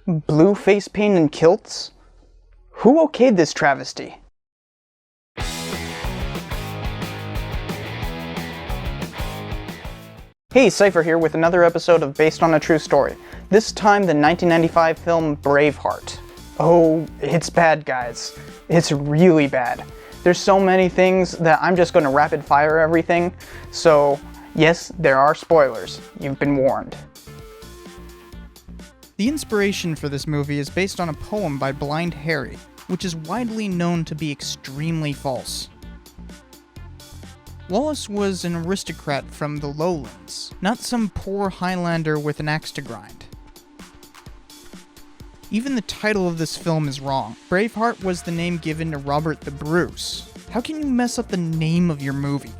Blue face paint and kilts? Who okayed this travesty? Hey, Cypher here with another episode of Based on a True Story. This time the 1995 film Braveheart. Oh, it's bad, guys. It's really bad. There's so many things that I'm just going to rapid fire everything. So, yes, there are spoilers. You've been warned. The inspiration for this movie is based on a poem by Blind Harry, which is widely known to be extremely false. Wallace was an aristocrat from the lowlands, not some poor Highlander with an axe to grind. Even the title of this film is wrong. Braveheart was the name given to Robert the Bruce. How can you mess up the name of your movie?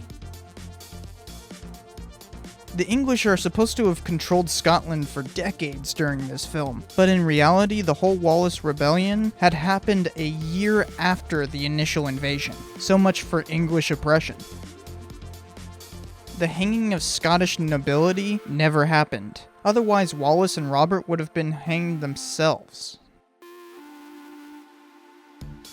The English are supposed to have controlled Scotland for decades during this film, but in reality, the whole Wallace rebellion had happened a year after the initial invasion. So much for English oppression. The hanging of Scottish nobility never happened. Otherwise, Wallace and Robert would have been hanged themselves.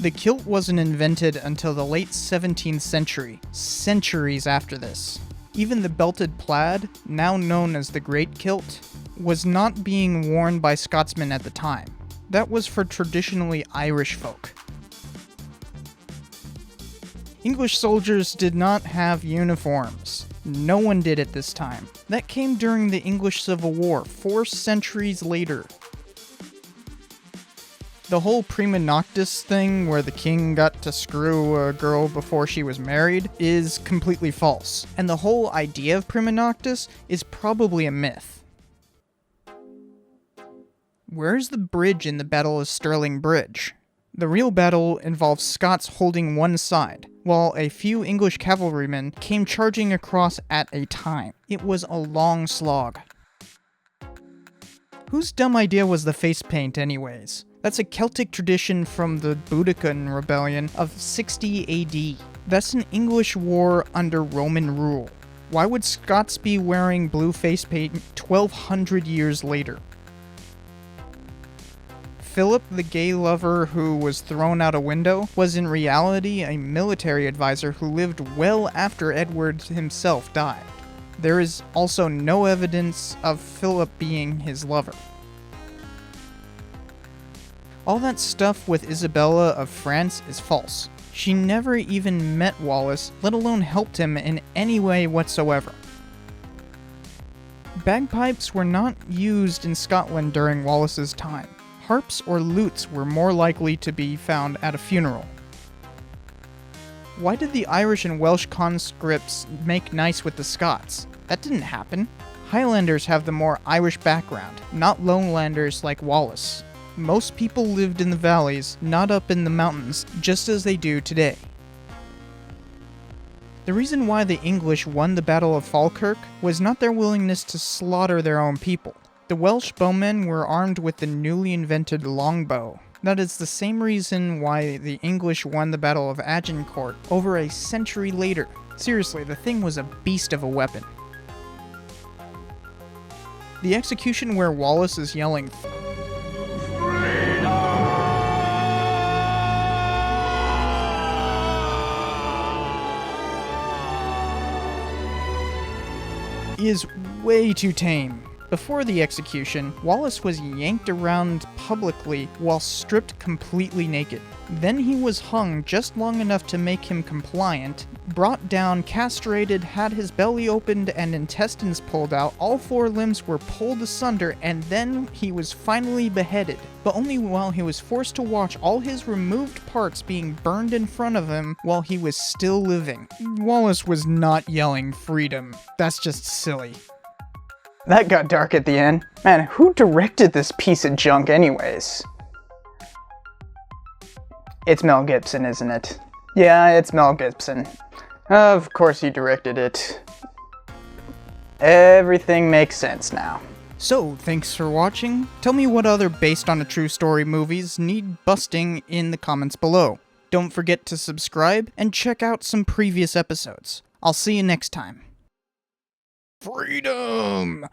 The kilt wasn't invented until the late 17th century, centuries after this. Even the belted plaid, now known as the Great Kilt, was not being worn by Scotsmen at the time. That was for traditionally Irish folk. English soldiers did not have uniforms. No one did at this time. That came during the English Civil War, 4 centuries later. The whole prima noctis thing, where the king got to screw a girl before she was married, is completely false. And the whole idea of prima noctis is probably a myth. Where's the bridge in the Battle of Stirling Bridge? The real battle involves Scots holding one side, while a few English cavalrymen came charging across at a time. It was a long slog. Whose dumb idea was the face paint anyways? That's a Celtic tradition from the Boudiccan Rebellion of 60 AD. That's an English war under Roman rule. Why would Scots be wearing blue face paint 1200 years later? Philip, the gay lover who was thrown out a window, was in reality a military advisor who lived well after Edward himself died. There is also no evidence of Philip being his lover. All that stuff with Isabella of France is false. She never even met Wallace, let alone helped him in any way whatsoever. Bagpipes were not used in Scotland during Wallace's time. Harps or lutes were more likely to be found at a funeral. Why did the Irish and Welsh conscripts make nice with the Scots? That didn't happen. Highlanders have the more Irish background, not lowlanders like Wallace. Most people lived in the valleys, not up in the mountains, just as they do today. The reason why the English won the Battle of Falkirk was not their willingness to slaughter their own people. The Welsh bowmen were armed with the newly invented longbow. That is the same reason why the English won the Battle of Agincourt over a century later. Seriously, the thing was a beast of a weapon. The execution where Wallace is yelling is way too tame. Before the execution, Wallace was yanked around publicly while stripped completely naked. Then he was hung just long enough to make him compliant, brought down, castrated, had his belly opened and intestines pulled out, all 4 limbs were pulled asunder, and then he was finally beheaded. But only while he was forced to watch all his removed parts being burned in front of him while he was still living. Wallace was not yelling freedom. That's just silly. That got dark at the end. Man, who directed this piece of junk anyways? It's Mel Gibson, isn't it? Yeah, it's Mel Gibson. Of course he directed it. Everything makes sense now. So, thanks for watching. Tell me what other based on a true story movies need busting in the comments below. Don't forget to subscribe and check out some previous episodes. I'll see you next time. Freedom!